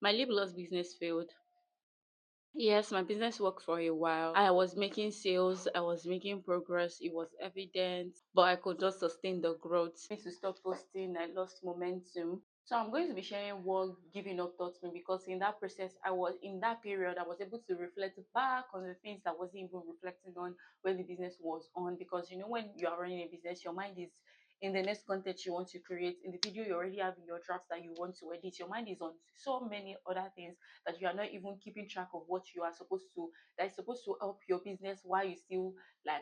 My lip gloss business failed. Yes, my business worked for a while. I was making sales, I was making progress, it was evident, but I could not sustain the growth. I need to stop posting, I lost momentum. So I'm going to be sharing what giving up taught me, because in that process, I was in that period, I was able to reflect back on the things that I wasn't even reflecting on when the business was on. Because when you are running a business, your mind is in the next content you want to create, in the video you already have in your drafts that you want to edit. Your mind is on so many other things that you are not even keeping track of what you are supposed to, that is supposed to help your business while you still like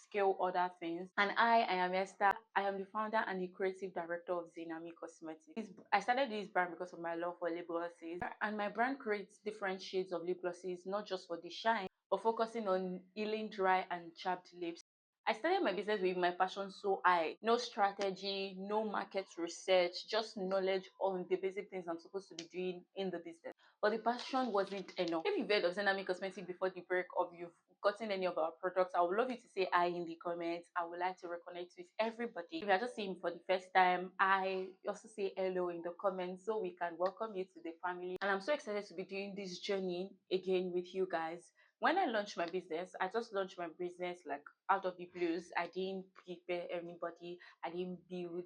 scale other things. And I am Esther. I am the founder and the creative director of Zinami Cosmetics. I started this brand because of my love for lip glosses, and my brand creates different shades of lip glosses, not just for the shine, but focusing on healing dry and chapped lips. I started my business with my passion so high. No strategy, no market research, just knowledge on the basic things I'm supposed to be doing in the business. But the passion wasn't enough. If you've heard of Zenami Cosmetics before the break, or you've gotten any of our products, I would love you to say hi in the comments. I would like to reconnect with everybody. If you're just seeing for the first time, I also say hello in the comments so we can welcome you to the family. And I'm so excited to be doing this journey again with you guys. When I launched my business, I just launched my business like out of the blues. I didn't prepare anybody. I didn't build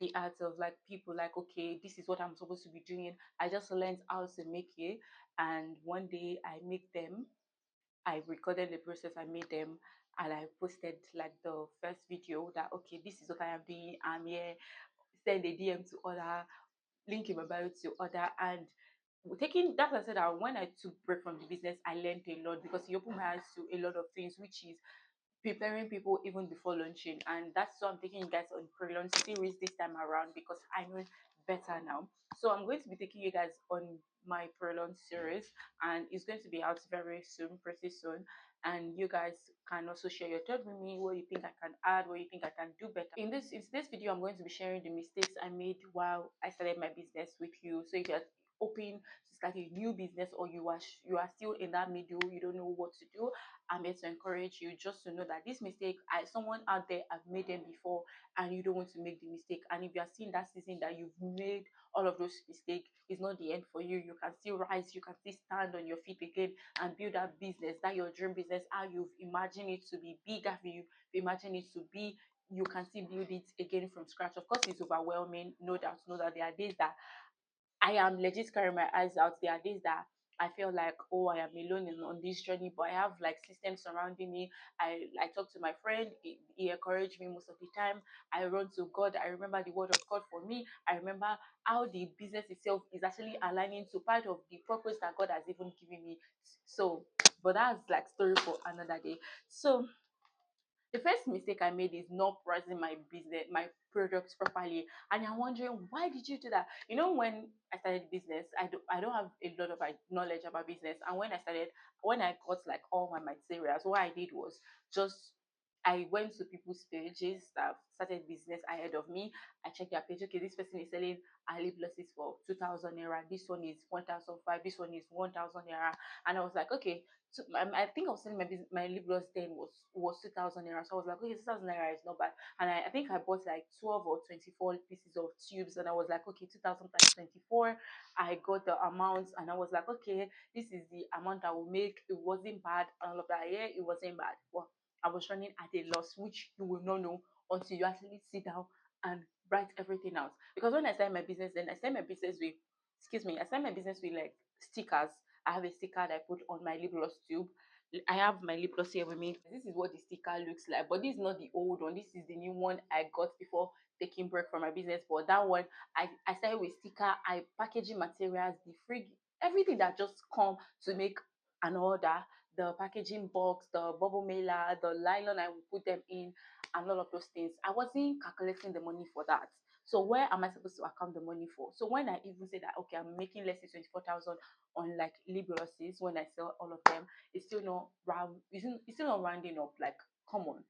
the art of like people like, okay, this is what I'm supposed to be doing. I just learned how to make it, and one day I make them. I recorded the process, I made them, and I posted like the first video that, okay, this is what I am doing. I'm here. Send a DM to other, link in my bio to other. And taking that, I said that when I took break from the business, I learned a lot, because it opened my eyes to a lot of things, which is preparing people even before launching. And that's why I'm taking you guys on pre-launch series this time around, because I know better now. So I'm going to be taking you guys on my pre-launch series, and it's going to be out very soon, pretty soon. And you guys can also share your thoughts with me, what you think I can add, what you think I can do better. In this video, I'm going to be sharing the mistakes I made while I started my business with you. So if you're open to start a new business, or you are still in that middle, you don't know what to do, I'm here to encourage you just to know that this mistake, someone out there have made them before, and you don't want to make the mistake. And if you are seeing that season that you've made all of those mistakes, it's not the end for you. You can still rise, you can still stand on your feet again and build that business, that your dream business, how you've imagined it to be bigger for you, imagine it to be. You can still build it again from scratch. Of course, it's overwhelming, no doubt. Know that there are days that I am legit carrying my eyes out. There are days that I feel like, oh, I am alone on this journey, but I have like systems surrounding me. I talk to my friend, he encouraged me most of the time. I run to God. I remember the word of God for me. I remember how the business itself is actually aligning to part of the purpose that God has even given me. So, but that's like story for another day. So the first mistake I made is not pricing my business, my products properly. And you're wondering, why did you do that? When I started business, I don't have a lot of knowledge about business. And when I got like all my materials, what I did was just I went to people's pages that started business ahead of me. I checked their page. Okay, this person is selling lip glosses for 2,000 naira. This one is 1,005. This one is 1,000 naira. And I was like, okay, so I think I was selling my lip gloss then was 2,000 naira. So I was like, okay, 2,000 naira is not bad. And I think I bought like 12 or 24 pieces of tubes, and I was like, okay, 2,000 times 24. I got the amount, and I was like, okay, this is the amount I will make. It wasn't bad. All of that, yeah, it wasn't bad. Well, I was running at a loss, which you will not know until you actually sit down and write everything out. Because when I started my business, then I started my business with, excuse me, I started my business with like stickers. I have a sticker that I put on my lip gloss tube. I have my lip gloss here with me. This is what the sticker looks like, but this is not the old one. This is the new one I got before taking break from my business. But that one, I started with sticker, I packaging materials, the free, everything that just come to make an order, the packaging box, the bubble mailer, the nylon I will put them in, and all of those things. I wasn't calculating the money for that. So where am I supposed to account the money for? So when I even say that, okay, I'm making less than 24,000 on like lip glosses when I sell all of them, it's still not round. It's still not rounding up. Like, come on.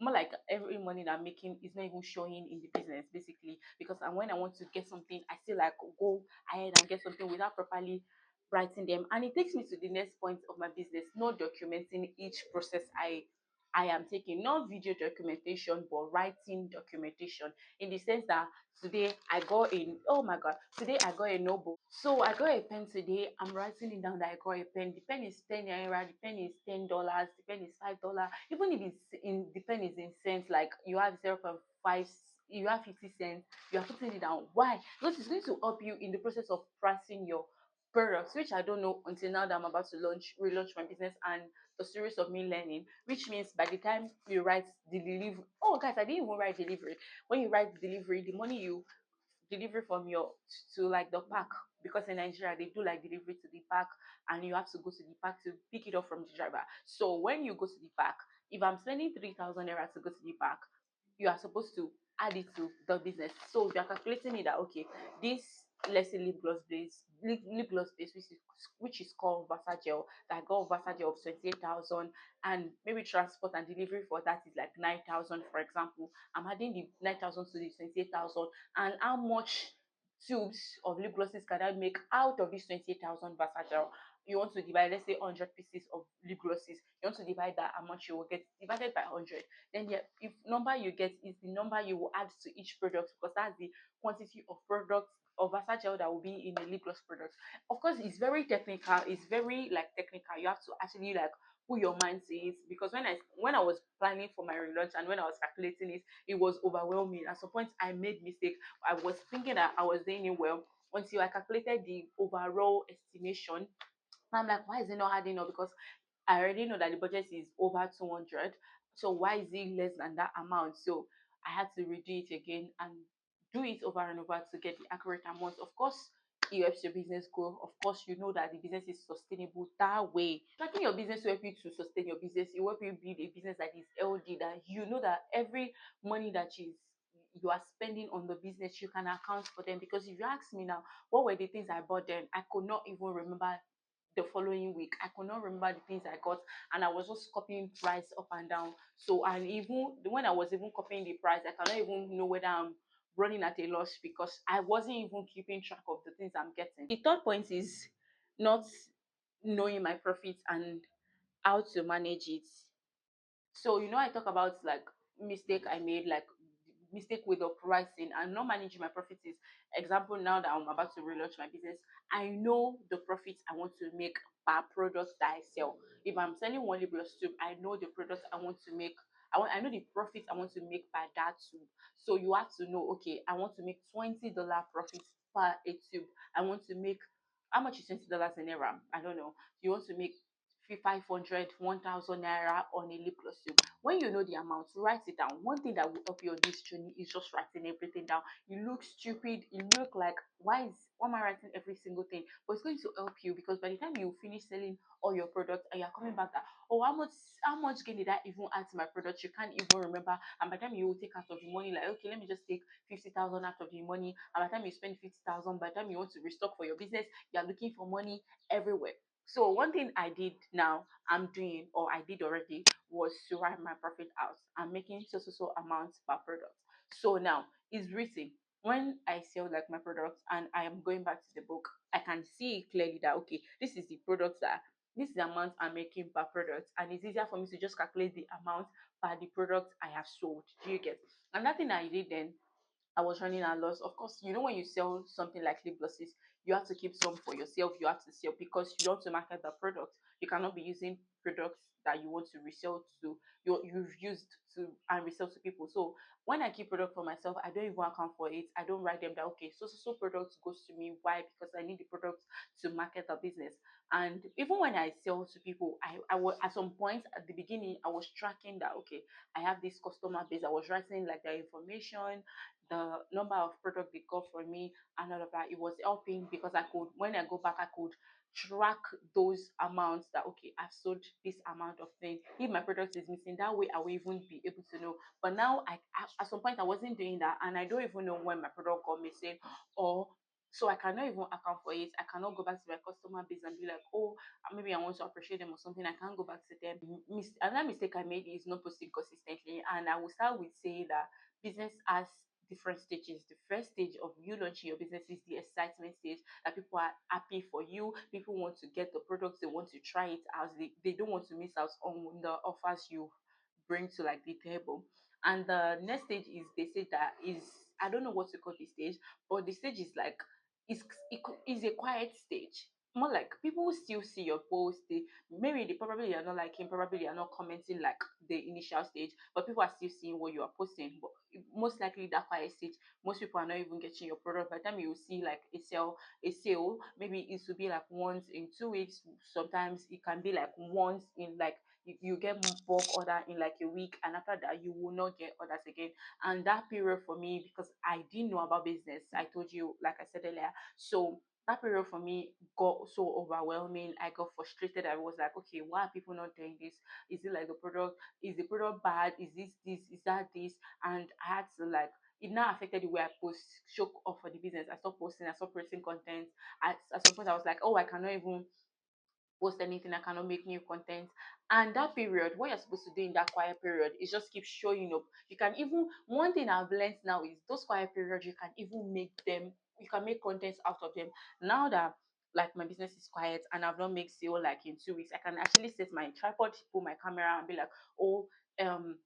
More like every money that I'm making is not even showing in the business, basically. Because when I want to get something, I still like go ahead and get something without properly writing them. And it takes me to the next point of my business, not documenting each process I am taking, not video documentation, but writing documentation, in the sense that today I got in, oh my god, today I got a notebook. So I got a pen today. I'm writing it down that I got a pen. The pen is 10 naira. The pen is $10. The pen is $5. Even if it's in the pen is in cents, like you have 0.5, you have 50 cents. You are putting it down. Why? Because it's going to help you in the process of pricing your products, which I don't know until now that I'm about to relaunch my business and the series of me learning. Which means by the time you write the delivery, oh guys, I didn't even write delivery. When you write delivery, the money you delivery from your to like the park, because in Nigeria they do like delivery to the park, and you have to go to the park to pick it up from the driver. So when you go to the park, if I'm spending 3,000 naira to go to the park, you are supposed to add it to the business. So if you're calculating it that okay, this, let's say lip gloss base, which is called Versagel, that I got Versagel of 28,000, and maybe transport and delivery for that is like 9,000, for example. I'm adding the 9,000 to the 28,000, and how much tubes of lip glosses can I make out of this 28,000 Versagel? You want to divide, let's say 100 pieces of lip glosses. You want to divide that amount, you will get divided by 100. Then the if number you get is the number you will add to each product, because that's the quantity of product of Versagel that will be in a lip gloss product. Of course, it's very technical. It's very like technical. You have to actually like put your mind to it, because when I was planning for my relaunch and when I was calculating it, it was overwhelming. At some point, I made mistake. I was thinking that I was doing it well until I calculated the overall estimation. I'm like, why is it not adding up? Because I already know that the budget is over 200. So why is it less than that amount? So I had to redo it again and do it over and over to get the accurate amount. Of course, it helps your business grow. Of course, you know that the business is sustainable that way. Tracking your business will help you to sustain your business. It will help you build a business that is healthy, that you know that every money that you are spending on the business, you can account for them. Because if you ask me now, what were the things I bought then? I could not even remember the following week. I could not remember the things I got, and I was just copying price up and down. So, and even when I was even copying the price, I cannot even know whether I'm running at a loss, because I wasn't even keeping track of the things I'm getting. The third point is not knowing my profits and how to manage it. So I talk about like mistake I made, like mistake with the pricing and not managing my profits. Is example, now that I'm about to relaunch my business, I know the profits I want to make per product that I sell. If I'm selling one label tube, I know the products I want to make. I know the profits I want to make per that tube. So you have to know, okay, I want to make $20 profits per a tube. I want to make, how much is $20 in naira? I don't know. You want to make 500, 1,000 naira on a lip gloss tube. When you know the amount, write it down. One thing that will help you on this journey is just writing everything down. You look stupid. You look like, why am I writing every single thing? But it's going to help you, because by the time you finish selling all your products and you're coming back that, oh, how much gain did I even add to my product? You can't even remember. And by the time you will take out of the money, like, okay, let me just take 50,000 out of the money. And by the time you spend 50,000, by the time you want to restock for your business, you're looking for money everywhere. So one thing I did now, I'm doing, or I did already, was to write my profit out. I'm making so amounts per product. So now it's written. When I sell like my products and I am going back to the book, I can see clearly that okay, this is the amount I'm making per product, and it's easier for me to just calculate the amount per the product I have sold. Do you get? Another thing I did then, I was running a loss. Of course, when you sell something like lip glosses, you have to keep some for yourself. You have to sell, because you want to market the product. You cannot be using products that you want to resell to you've used to and resell to people. So when I keep product for myself, I don't even account for it. I don't write them that okay, so products goes to me. Why? Because I need the product to market the business. And even when I sell to people, I was at some point at the beginning, I was tracking that okay, I have this customer base. I was writing like their information, the number of product they got from me, and all of that. It was helping, because I could, when I go back, I could track those amounts that okay, I've sold this amount of thing. If my product is missing, that way I will even be able to know. But now at some point I wasn't doing that, and I don't even know when my product got missing, or so I cannot even account for it. I cannot go back to my customer base and be like, oh, maybe I want to appreciate them or something. I can't go back to them. Another mistake I made is not posting consistently, and I will start with saying that business has different stages. The first stage of you launching your business is the excitement stage, that people are happy for you. People want to get the products, they want to try it out. They don't want to miss out on the offers you bring to like the table. And the next stage is, they say that is, I don't know what to call this stage, but the stage is like is a quiet stage. More like people will still see your post. Maybe they probably are not liking, probably they are not commenting like the initial stage, but people are still seeing what you are posting. But most likely that quiet stage, most people are not even getting your product. By the time you see like a sale, maybe it will be like once in 2 weeks. Sometimes it can be like once in like you get bulk order in like a week, and after that you will not get orders again. And that period for me, because I didn't know about business, I told you, like I said earlier, so that period for me got so overwhelming. I got frustrated. I was like, okay, why are people not doing this? Is it like the product? Is the product bad? Is this? Is that this? And I had to like, it now affected the way I post, show off for the business. I stopped posting, I stopped creating content. At some point I was like, oh, I cannot even post anything, I cannot make new content. And that period, what you're supposed to do in that quiet period is just keep showing up. You can even, one thing I've learned now is those quiet periods, you can even make them, you can make content out of them. Now that like my business is quiet and I've not made sale like in 2 weeks, I can actually set my tripod, put my camera and be like, oh, um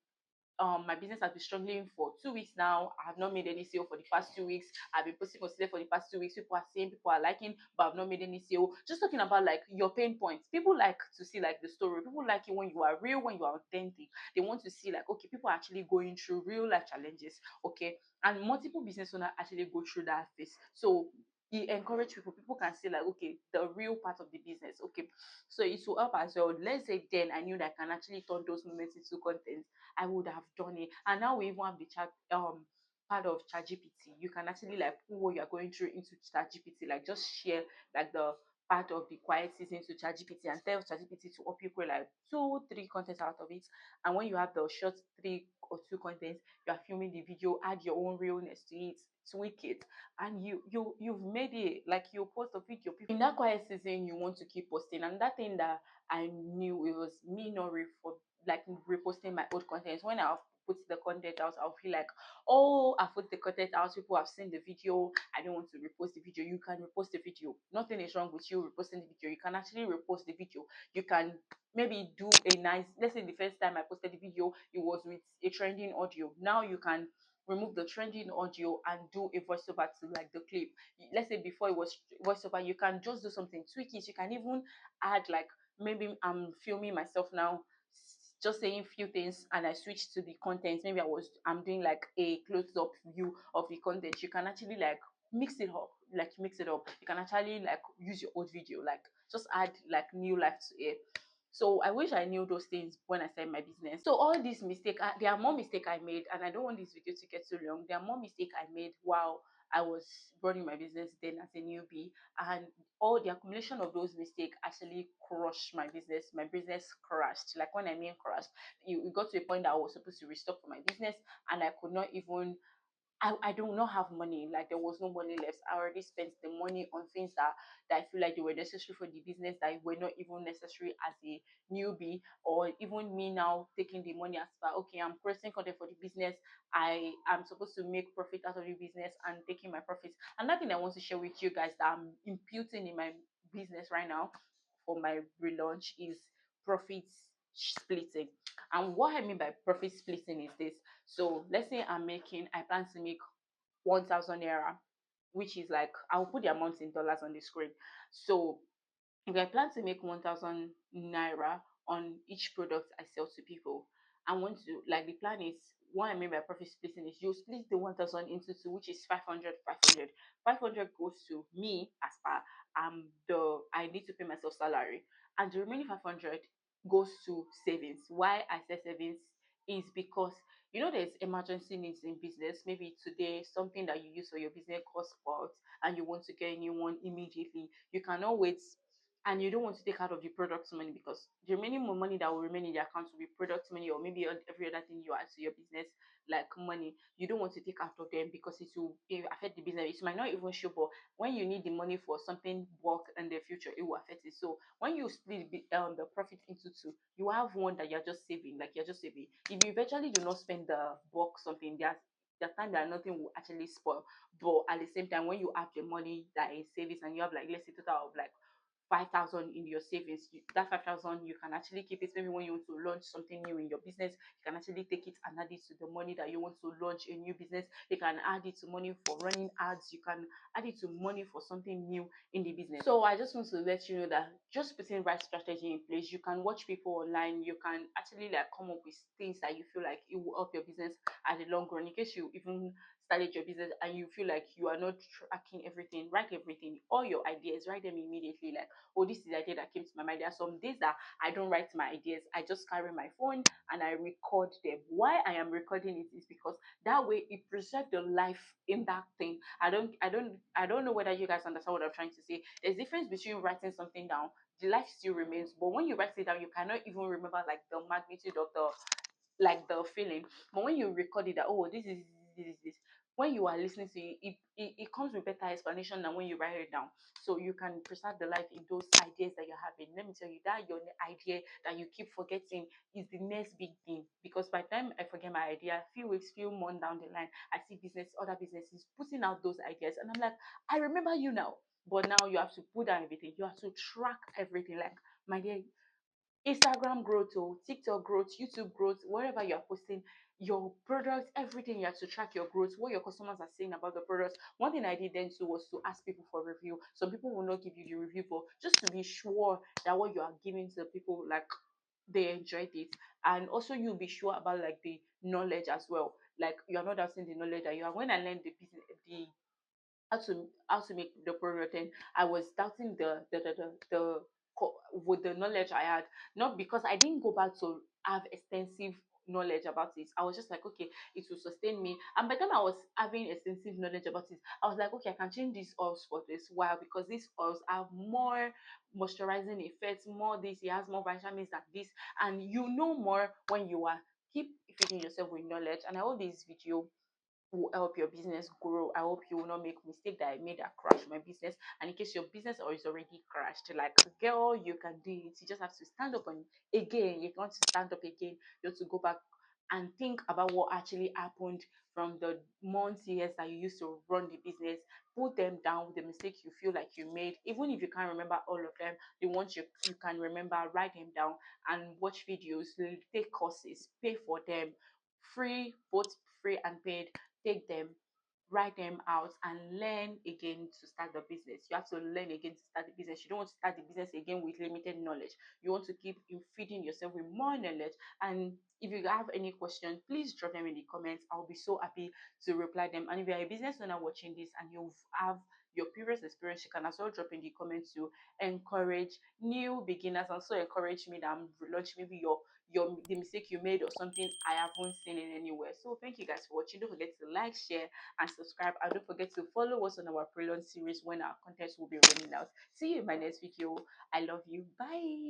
my business has been struggling for 2 weeks now. I have not made any sale for the past 2 weeks. I've been posting consider for the past 2 weeks. People are saying, people are liking, but I've not made any sale. Just talking about like your pain points. People like to see like the story. People like it when you are real, when you are authentic. They want to see like, okay, people are actually going through real life challenges. Okay. And multiple business owners actually go through that phase. So you encourage people, people can see like, okay, the real part of the business. Okay. So it will help as well. Let's say then I knew that I can actually turn those moments into content, I would have done it. And now we even have the chat part of ChatGPT. You can actually like put what you're going through into ChatGPT, like just share like the part of the quiet season to ChatGPT and tell ChatGPT to up you create like 2, 3 contents out of it. And when you have the short 3 or 2 contents, you are filming the video, add your own realness to it, tweak it, and you've made it like you post a video. People in that quiet season, you want to keep posting. And that thing that I knew, it was me not like reposting my old content. When I put the content out, I'll feel like, oh, I put the content out, people have seen the video, I don't want to repost the video. You can repost the video. Nothing is wrong with you reposting the video. You can actually repost the video. You can maybe do a nice, let's say the first time I posted the video, it was with a trending audio. Now you can remove the trending audio and do a voiceover to like the clip. Let's say before it was voiceover, you can just do something, tweak it. You can even add like, maybe I'm filming myself now just saying few things and I switch to the content. Maybe I'm doing like a close up view of the content. You can actually like mix it up. You can actually like use your old video, like just add like new life to it. So I wish I knew those things when I started my business. So all these mistakes, there are more mistakes I made, and I don't want this video to get too long. There are more mistakes I made while I was running my business then as a newbie, and all the accumulation of those mistakes actually crushed my business. My business crashed. Like when I mean crashed, it got to a point that I was supposed to restock for my business, and I could not even, I do not have money. Like there was no money left. I already spent the money on things that I feel like they were necessary for the business that were not even necessary as a newbie, or even me now taking the money as far, okay, I'm creating content for the business. I am supposed to make profit out of the business and taking my profits. Another thing I want to share with you guys that I'm imputing in my business right now for my relaunch is profit splitting. And what I mean by profit splitting is this. So let's say I plan to make 1,000 naira, which is like, I'll put the amount in dollars on the screen. So if I plan to make 1,000 naira on each product I sell to people, I want to, like, the plan is, what I mean by profit splitting is you split the 1,000 into two, which is 500, 500. 500 goes to me as per I need to pay myself salary, and the remaining 500 goes to savings. Why I say savings is because there's emergency needs in business. Maybe today something that you use for your business costs fault and you want to get a new one immediately. You cannot wait, and you don't want to take out of the product money, because the remaining money that will remain in the account will be product money, or maybe every other thing you add to your business, like money. You don't want to take out of them because it will affect the business. It might not even show, but when you need the money for something work in the future, it will affect it. So when you split the profit into two, you have one that you're just saving, like you're just saving. If you eventually do not spend the bulk something, there's time that nothing will actually spoil. But at the same time, when you have the money that is savings and you have like, let's say, total of like 5,000 in your savings. That 5,000, you can actually keep it. Maybe when you want to launch something new in your business, you can actually take it and add it to the money that you want to launch a new business. You can add it to money for running ads. You can add it to money for something new in the business. So I just want to let you know that just putting right strategy in place, you can watch people online. You can actually like come up with things that you feel like it will help your business at the long run. In case you even started your business and you feel like you are not tracking everything, write everything, all your ideas, write them immediately. Like, oh, this is the idea that came to my mind. There are some days that I don't write my ideas. I just carry my phone and I record them. Why I am recording it is because that way it preserves the life in that thing. I don't know whether you guys understand what I'm trying to say. There's difference between writing something down. The life still remains, but when you write it down, you cannot even remember like the magnitude of the feeling. But when you record it, that oh, this, when you are listening to it, it comes with better explanation than when you write it down. So you can preserve the life in those ideas that you're having. Let me tell you, that your idea that you keep forgetting is the next big thing. Because by the time I forget my idea, few weeks, few months down the line, I see other businesses putting out those ideas, and I'm like, I remember you now. But now you have to put down everything. You have to track everything. Like, my dear, Instagram growth, or TikTok growth, YouTube growth, wherever you are posting your products, everything, you have to track your growth, what your customers are saying about the products. One thing I did then too was to ask people for review. Some people will not give you the review, for just to be sure that what you are giving to the people, like, they enjoyed it. And also you'll be sure about like the knowledge as well. Like, you are not doubting the knowledge that you have. When I learned the business, the how to make the product, and I was doubting with the knowledge I had, not because I didn't go back to have extensive knowledge about it. I was just like, okay, it will sustain me. And by the time I was having extensive knowledge about it, I was like, okay, I can change these oils for this. Why? Because these oils have more moisturizing effects, more this, it has more vitamins than this. And you know more when you are keep feeding yourself with knowledge. And I hope this video will help your business grow. I hope you will not make mistake that I made that crash my business. And in case your business or is already crashed, like, girl, you can do it. You just have to stand up and again. You want to stand up again. You have to go back and think about what actually happened from the months, years that you used to run the business. Put them down, the mistake you feel like you made. Even if you can't remember all of them, the ones you can remember, write them down and watch videos, take courses, pay for them. Free, both free and paid. Take them, write them out, and learn again to start the business. You have to learn again to start the business. You don't want to start the business again with limited knowledge. You want to keep feeding yourself with more knowledge. And if you have any questions, please drop them in the comments. I'll be so happy to reply them. And if you're a business owner watching this and you have your previous experience, you can as well drop in the comments to encourage new beginners, and so encourage me that I'm launching maybe the mistake you made or something I haven't seen it anywhere. So thank you guys for watching. Don't forget to like, share, and subscribe. And don't forget to follow us on our pre-launch series when our contents will be running out. See you in my next video. I love you. Bye.